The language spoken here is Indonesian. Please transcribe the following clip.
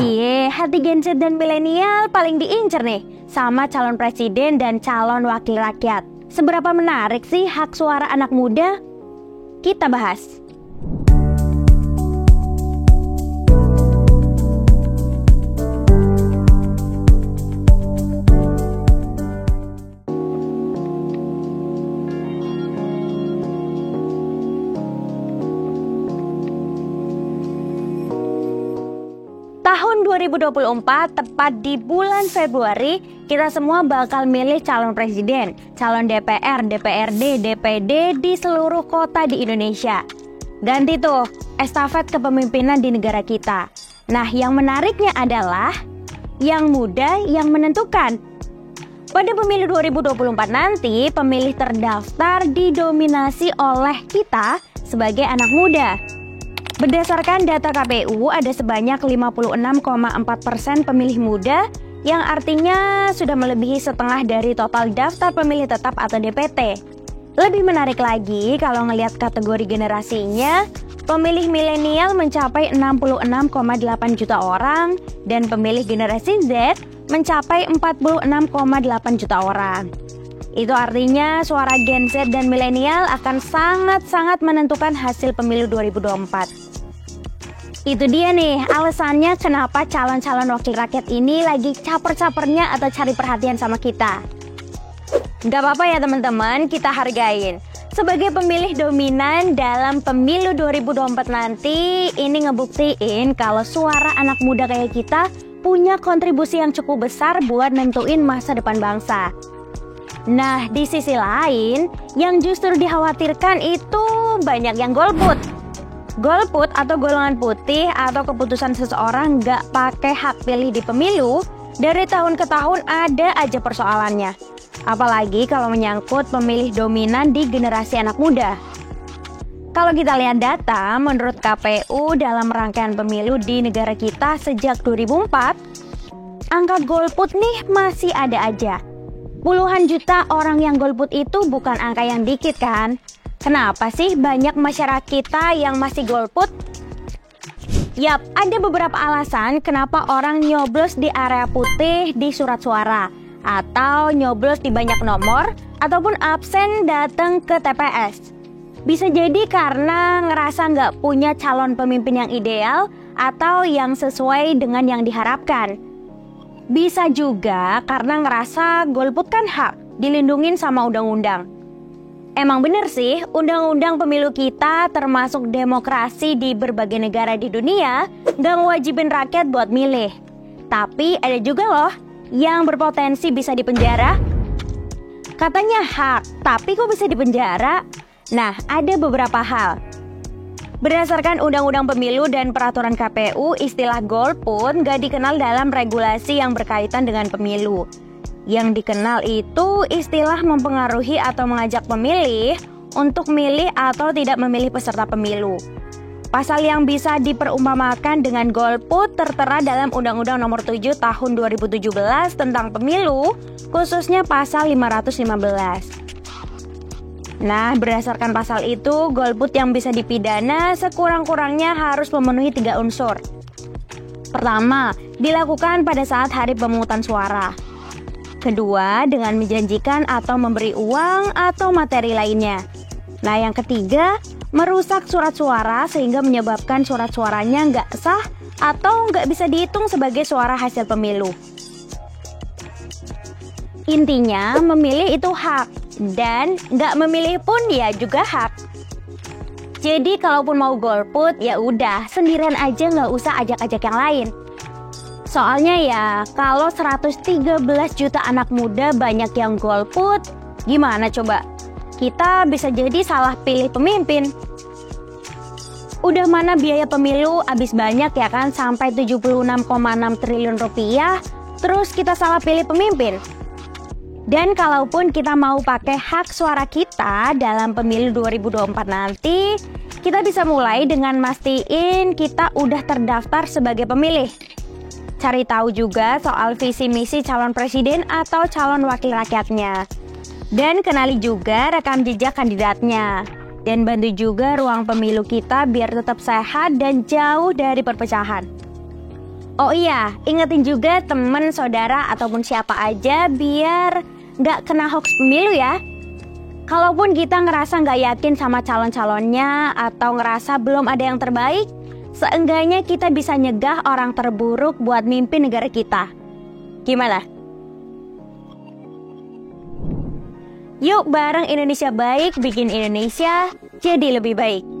Cie, hati Gen Z dan milenial paling diincer nih sama calon presiden dan calon wakil rakyat. Seberapa menarik sih hak suara anak muda? Kita bahas. Tahun 2024, tepat di bulan Februari, kita semua bakal milih calon presiden, calon DPR, DPRD, DPD di seluruh kota di Indonesia. Ganti tuh estafet kepemimpinan di negara kita. Nah, yang menariknya adalah yang muda yang menentukan. Pada pemilu 2024 nanti, pemilih terdaftar didominasi oleh kita sebagai anak muda. Berdasarkan data KPU, ada sebanyak 56,4% pemilih muda, yang artinya sudah melebihi setengah dari total daftar pemilih tetap atau DPT. Lebih menarik lagi kalau ngelihat kategori generasinya, pemilih milenial mencapai 66,8 juta orang dan pemilih generasi Z mencapai 46,8 juta orang. Itu artinya suara Gen Z dan milenial akan sangat-sangat menentukan hasil pemilu 2024. Itu dia nih alasannya kenapa calon-calon wakil rakyat ini lagi caper-capernya atau cari perhatian sama kita. Gak apa-apa ya teman-teman, kita hargain. Sebagai pemilih dominan dalam pemilu 2024 nanti, ini ngebuktiin kalau suara anak muda kayak kita punya kontribusi yang cukup besar buat nentuin masa depan bangsa. Nah, di sisi lain, yang justru dikhawatirkan itu banyak yang golput. Golput atau golongan putih atau keputusan seseorang gak pakai hak pilih di pemilu, dari tahun ke tahun ada aja persoalannya. Apalagi kalau menyangkut pemilih dominan di generasi anak muda. Kalau kita lihat data, menurut KPU dalam rangkaian pemilu di negara kita sejak 2004, angka golput nih masih ada aja. Puluhan juta orang yang golput itu bukan angka yang dikit kan? Kenapa sih banyak masyarakat kita yang masih golput? Yap, ada beberapa alasan kenapa orang nyoblos di area putih di surat suara, atau nyoblos di banyak nomor, ataupun absen datang ke TPS. Bisa jadi karena ngerasa nggak punya calon pemimpin yang ideal atau yang sesuai dengan yang diharapkan. Bisa juga karena ngerasa golput kan hak, dilindungin sama undang-undang. Emang bener sih, undang-undang pemilu kita termasuk demokrasi di berbagai negara di dunia gak mewajibin rakyat buat milih. Tapi ada juga loh yang berpotensi bisa dipenjara. Katanya hak, tapi kok bisa dipenjara? Nah, ada beberapa hal. Berdasarkan Undang-Undang Pemilu dan Peraturan KPU, istilah golput gak dikenal dalam regulasi yang berkaitan dengan pemilu. Yang dikenal itu istilah mempengaruhi atau mengajak pemilih untuk milih atau tidak memilih peserta pemilu. Pasal yang bisa diperumpamakan dengan golput tertera dalam Undang-Undang Nomor 7 Tahun 2017 tentang pemilu, khususnya pasal 515. Nah, berdasarkan pasal itu, golput yang bisa dipidana sekurang-kurangnya harus memenuhi 3 unsur. Pertama, dilakukan pada saat hari pemungutan suara. Kedua, dengan menjanjikan atau memberi uang atau materi lainnya. Nah, yang ketiga, merusak surat suara sehingga menyebabkan surat suaranya nggak sah atau nggak bisa dihitung sebagai suara hasil pemilu. Intinya, memilih itu hak, dan nggak memilih pun ya juga hak. Jadi, kalaupun mau golput, ya udah, sendirian aja nggak usah ajak-ajak yang lain. Soalnya ya, kalau 113 juta anak muda banyak yang golput, gimana coba? Kita bisa jadi salah pilih pemimpin. Udah mana biaya pemilu habis banyak ya kan, sampai 76,6 triliun rupiah, terus kita salah pilih pemimpin. Dan kalaupun kita mau pakai hak suara kita dalam pemilu 2024 nanti, kita bisa mulai dengan mastiin kita udah terdaftar sebagai pemilih. Cari tahu juga soal visi misi calon presiden atau calon wakil rakyatnya. Dan kenali juga rekam jejak kandidatnya. Dan bantu juga ruang pemilu kita biar tetap sehat dan jauh dari perpecahan. Oh iya, ingetin juga temen, saudara, ataupun siapa aja biar nggak kena hoax pemilu ya. Kalaupun kita ngerasa nggak yakin sama calon-calonnya atau ngerasa belum ada yang terbaik, seenggaknya kita bisa nyegah orang terburuk buat mimpin negara kita. Gimana? Yuk bareng Indonesia Baik bikin Indonesia jadi lebih baik.